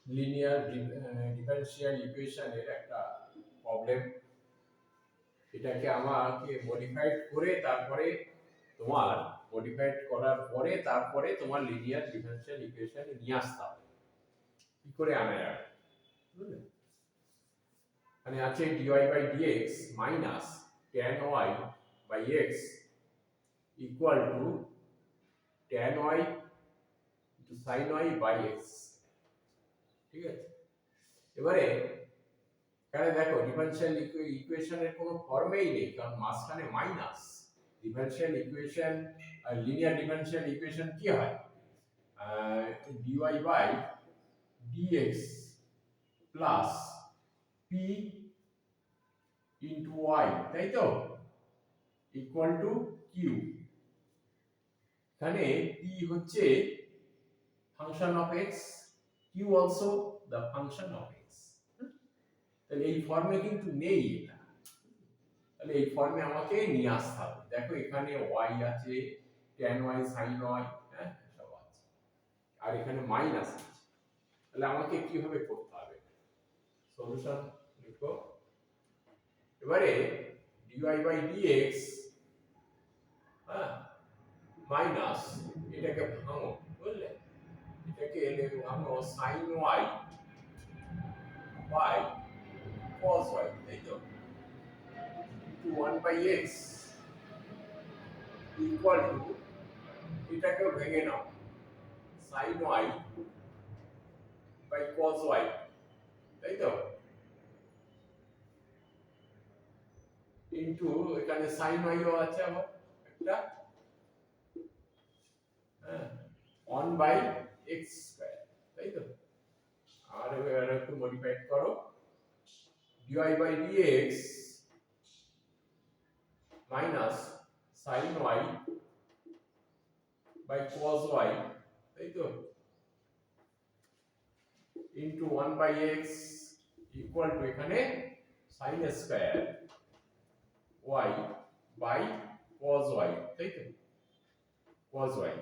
Linear differential ইকুয়েশনের একটা problem. এটাকে আমাকে মডিফাইড করে তারপরে তোমার লিনিয়ার ডিফারেনশিয়াল ইকুয়েশন নিয়ে আসতে হবে। কি করে আনা যাবে? বুঝলে? মানে আছে dy by dx minus tan y by x equal to tan y into sin y by x। ঠিক আছে, এবারে এখানে দেখো ডিফারেনশিয়াল ইকুয়েশনের কোনো ফর্মেই নেই, কারণ মাঝখানে মাইনাস। ডিফারেনশিয়াল ইকুয়েশন আর লিনিয়ার ডিফারেনশিয়াল ইকুয়েশন কি হয়? dy by dx plus p into y, তাই তো, ইকুয়াল টু q। এখানে p হচ্ছে function of x, q also the function of x। তাহলে এই ফর্মে কিন্তু নেই এটা, তাহলে এই ফর্মে আমাকে নিয়ে আসতে হবে। দেখো এখানে y আছে, tan y sin y, হ্যাঁ সব আছে, আর এখানে মাইনাস আছে। তাহলে আমাকে কিভাবে করতে হবে? সলিউশন লিখো। এবারে dy বাই dx, হ্যাঁ, মাইনাস, এটাকে ভাঙো, বুঝলে? এটাকে ভাঙো sin y by cos y, তাই তো, into 1 by x equal to, এটাকেও ভেঙে নাও, sin y by cos y, তাই তো, ইনটু এখানে sin y ও আছে আবার একটা, হ্যাঁ, 1 বাই x স্কয়ার, তাই তো। আর এবার একটু মডিফাই করো, dy by dx minus sin y by cos y, তাই তো, into 1 by x equal to এখানে sin square y by cos y, তাই তো, cos y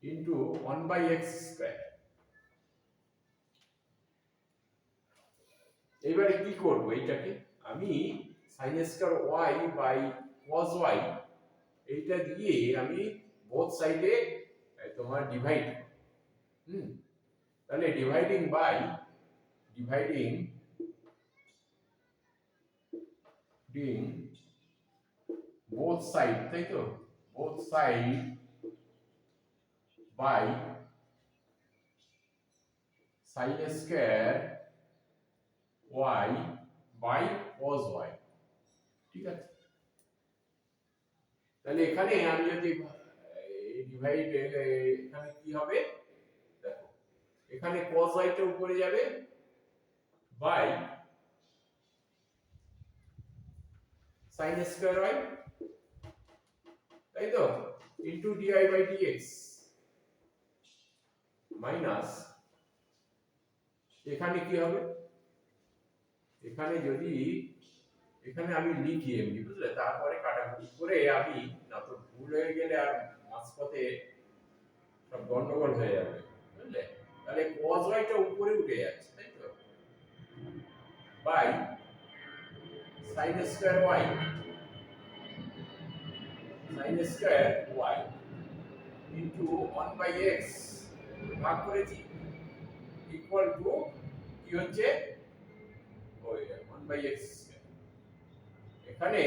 into 1 by x square. এবারে কি করব? এইটাকে আমি sin square y by cos y এইটা দিয়ে আমি বোথ সাইডে তোমার ডিভাইড, তাহলে ডিভাইডিং বোথ সাইড, তাই তো, both side by sin square y by cos y, ঠিক আছে। তাহলে এখানে আমি যদি ডিভাইড, এখানে কি হবে দেখো, এখানে cos y টা উপরে যাবে বাই sin স্কয়ার y, তাই তো, into dy by dx minus, এখানে কি হবে, এখানে যদি এখানে আমি লিখি এমনি, বুঝলে, তারপরে কাটাকুটি করে আমি, না তো ভুল হয়ে গেলে আর মাঝপথে সব গন্ডগোল হয়ে যাবে, বুঝলে। তাহলে cos y টা উপরে উঠে যাচ্ছে, তাই তো, by sin square y into 1 by x ভাগ করেছি ইকুয়াল টু কি হচ্ছে, ওই 1 বাই x স্কয়ার। এখানে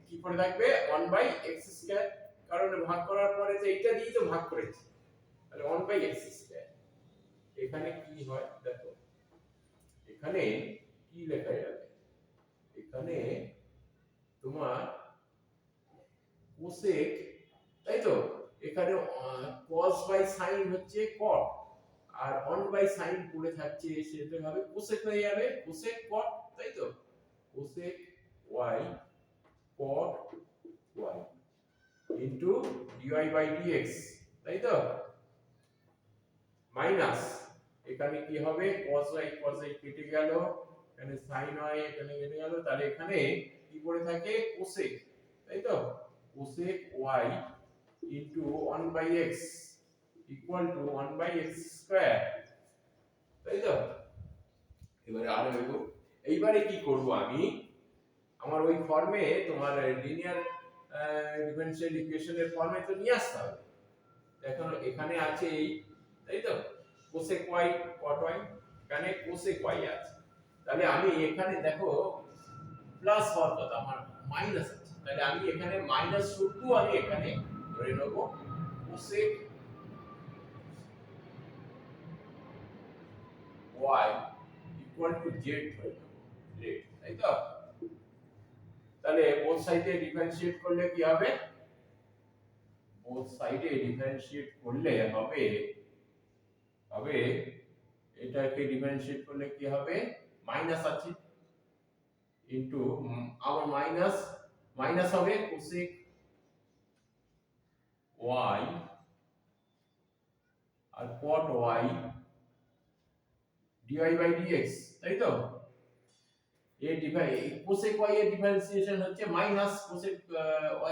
কি পড়ে থাকবে? 1 বাই x স্কয়ার, কারণ ভাগ করার পরে যে এইটা দিয়ে তো ভাগ করেছি, তাহলে 1 বাই x স্কয়ার। এখানে কি হয় দেখো, এখানে কি লেখা যাবে? এখানে তোমার কোসেক, তাই তো, এখানে cos বাই sin হচ্ছে cot, আর 1 বাই sin পড়ে থাকছে, সেটা হবে কোসেক হয়ে যাবে, কোসেক cot, তাই তো, cosec y cot y into dy by dx, তাই তো, মাইনাস, এখানে কি হবে, cos y কেটে গেল, এখানে sin y এখানে কেটে গেল, তাহলে এখানে কি পড়ে থাকে, কোসেক, তাই তো, cosec y into 1 by x equal to 1 by x square, তাই তো। এবারে আরো এগো, এইবারে কি করব আমি, আমার ওই ফর্মে তোমার লিনিয়ার ডিফারেনশিয়াল ইকুয়েশনের ফর্মে তো নিয়ে আসতে হবে। এখন এখানে আছে এই, তাই তো, কোসেক y cot y, এখানে কোসেক y আছে, তাহলে আমি এখানে দেখো প্লাস হওয়ার কথা, আমার মাইনাস আছে, তাহলে আমি এখানে মাইনাস শুধু আমি এখানে ধরে নেব cosec y equal to z ধরে নেব, z, তাই তো। তাহলে বোথ সাইডে ডিফারেন্সিয়েট করলে কি হবে, বোথ সাইডে ডিফারেন্সিয়েট করলে হবে, হবে এটাকে ডিফারেন্সিয়েট করলে কি হবে, মাইনাস আছে ইনটু আবার মাইনাস, মাইনাস হবে কোসেক y আর cot y dy by dx, তাই তো। এই কোসেক y এর ডিফারেন্সিয়েশন হচ্ছে minus cosec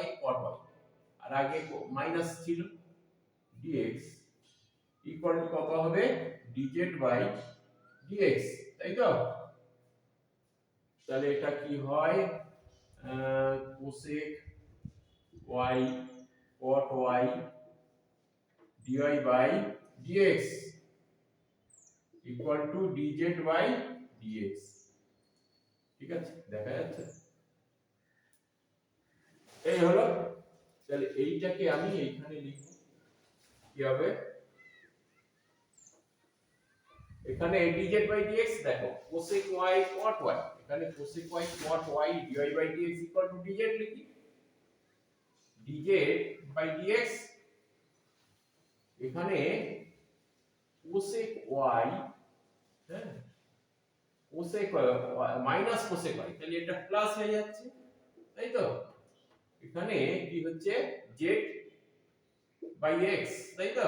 y cot y, আর আগে মাইনাস ছিল, dx ইকুয়াল টু কত হবে, dz বাই dx, তাই তো। তাহলে এটা কি হয়, cosec y cot y dy by dx equal to dz by dx, ঠিক আছে, দেখা যাচ্ছে এই হলো। তাহলে এইটাকে আমি এইখানে লিখব, কি হবে, এখানে dz বাই dx, দেখো cosec y cot y, এখানে cosec y cot y dy by dx equal to dz লিখি, dz বাই dx, এখানে cosec y, হ্যাঁ, cosec মাইনাস cosec y, তাহলে এটা প্লাস হয়ে যাচ্ছে, তাই তো। এখানে কি হচ্ছে, z বাই x, তাই তো,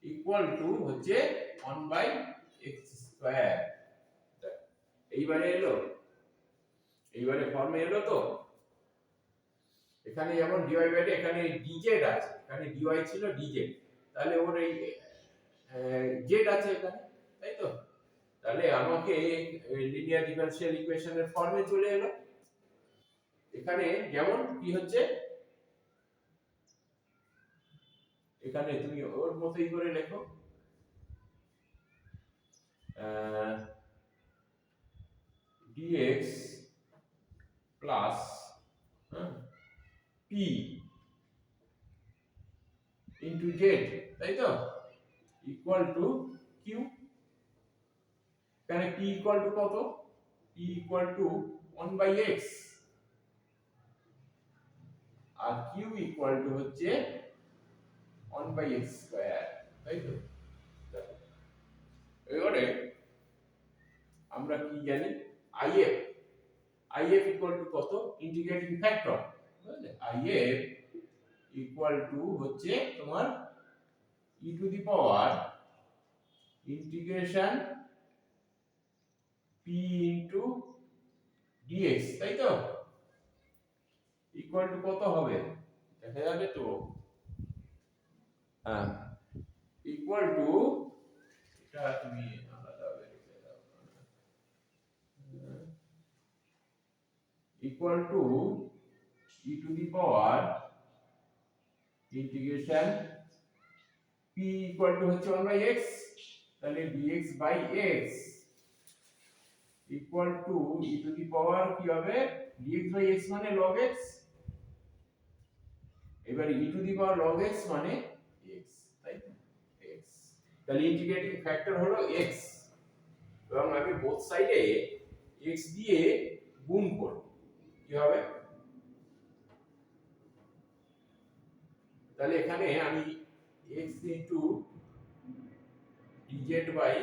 ইকুয়াল টু হচ্ছে 1 বাই x স্কয়ার। এইবারে এলো, এইবারে ফর্মে এলো তো। এখানে যেমন dy বাই dx, এখানে dz আছে, এখানে dy ছিল dz, তাহলে ওর এই z আছে এখানে, তাই তো। তাহলে আমাকে লিনিয়ার ডিফারেনশিয়াল ইকুয়েশনের ফর্মে চলে এলো। এখানে যেমন কি হচ্ছে, এখানে তুমি ওর মতই করে লেখো, dx plus p into z, তাই তো, ইকুয়াল টু q, এখানে p ইকুয়াল টু কত, p equal to 1 by x, আর q ইকুয়াল টু হচ্ছে 1 বাই x স্কয়ার, তাই তো। এবারে আমরা কি জানি, if, if ইকুয়াল টু কত, ইন্টিগ্রেটিং ফ্যাক্টর, বুঝলে, if ইকুয়াল টু হচ্ছে তোমার e to the power integration p into dx, তাই তো, ইকুয়াল টু কত হবে, দেখা যাবে তো, হ্যাঁ, ইকুয়াল টু, এটা তুমি আলাদা ভাবে লিখে দাও, equal to e to the power integration p equal to হচ্ছে 1 বাই x, তাহলে dx by x equal to e to the power কি হবে, dx বাই x মানে log x, এবার e to the power log x মানে x, তাই তো, x, তাহলে ইন্টিগ্রেটিং ফ্যাক্টর হলো x, এবং আমি বোথ সাইডে x দিয়ে গুণ করব, কি হবে, তাহলে এখানে আমি x into dz by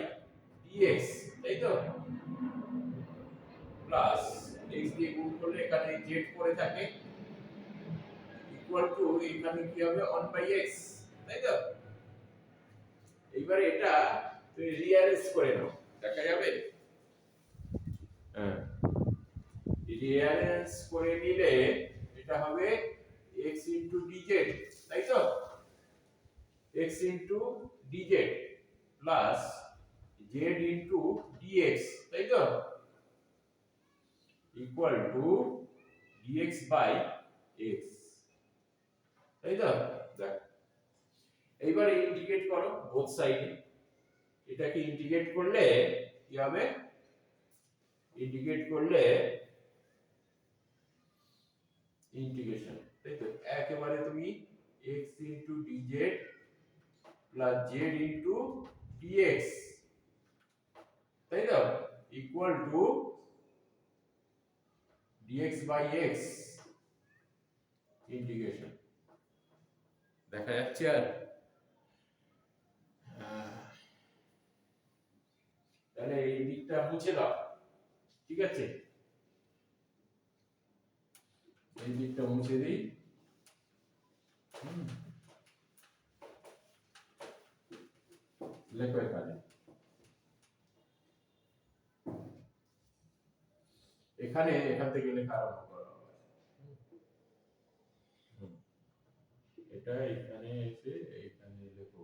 dx, তাই তো, প্লাস x দিয়ে গুণ করলে এখানে z পড়ে থাকে, ইকুয়াল টু এখানে কি হবে 1 বাই x, তাই তো। এইবারে এটা তুমি রিঅ্যারেঞ্জ করে নাও, দেখা যাবে, হ্যাঁ, রিঅ্যারেঞ্জ করে নিলে এটা হবে x ইনটু dz, তাই তো, x into dz plus z z into dx, তাই তো, equal to dx by x, তাই তো। দেখ এইবারে ইন্টিগ্রেট করো বোথ সাইডে, এটাকে ইন্টিগ্রেট করলে কি হবে, ইন্টিগ্রেট করলে ইন্টিগ্রেশন, তাই তো, একেবারে তুমি x into dz plus z into dx, তাই তো, equal to dx by x integration. দেখা যাচ্ছে আর তাহলে এই দিকটা মুছে দাও, ঠিক আছে, এই দিকটা মুছে দিই। লেখো এখানে, এখানে এখান থেকে লেখা আরম্ভ করা হবে। এটা এখানে এসে এখানে লেখো,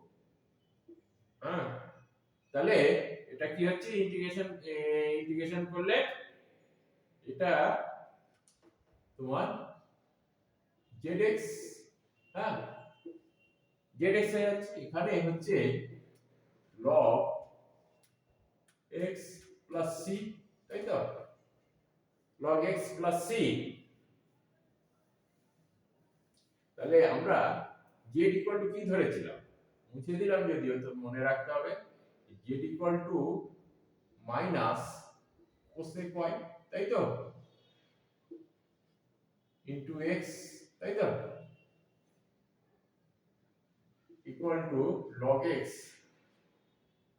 হ্যাঁ। তাহলে এটা কি হচ্ছে, ইন্টিগ্রেশন, ইন্টিগ্রেশন করলে এটা তোমার zx, হ্যাঁ, zx হয়ে যাচ্ছে, এখানে হচ্ছে log x প্লাস c, তাই তো, log x প্লাস c। তাহলে আমরা z ইকুয়াল টু কি ধরেছিলাম, মুছে দিলাম যদিও, তো মনে রাখতে হবে z equal to minus cosec y, তাই তো, ইনটু x, তাই তো, ইকুয়াল টু log x,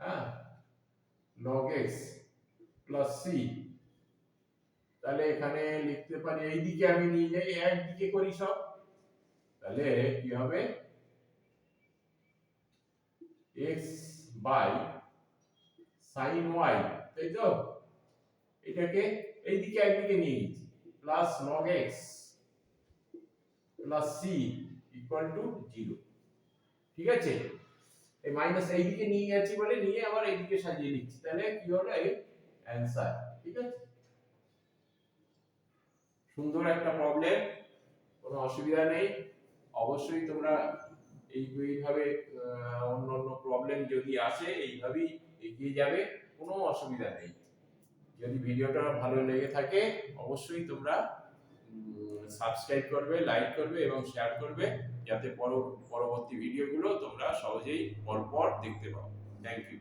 হ্যাঁ, log x প্লাস c। তাহলে এখানে লিখতে পারি, এই দিকে আমি নিয়ে যাই, একদিকে করি সব, তাহলে কি হবে, x বাই sin y, তাই তো, এটাকে এইদিকে একদিকে নিয়ে গেছি, plus log x plus c equal to 0, ঠিক আছে। এই মাইনাস এইদিকে নিয়ে যাচ্ছি বলে নিয়ে আবার এইদিকে সাজিয়ে লিখছি, তাহলে কি হলো, এই অ্যানসার, ঠিক আছে। সুন্দর একটা প্রবলেম, কোনো অসুবিধা নেই। অবশ্যই তোমরা এইভাবে অন্য অন্য প্রবলেম যদি আসে এইভাবেই এগিয়ে যাবে, কোনো অসুবিধা নেই। যদি ভিডিওটা ভালো লেগে থাকে অবশ্যই তোমরা সাবস্ক্রাইব করবে, লাইক করবে এবং শেয়ার করবে, যাতে পরবর্তী ভিডিওগুলো তোমরা সহজেই পরপর দেখতে পাও। Thank you.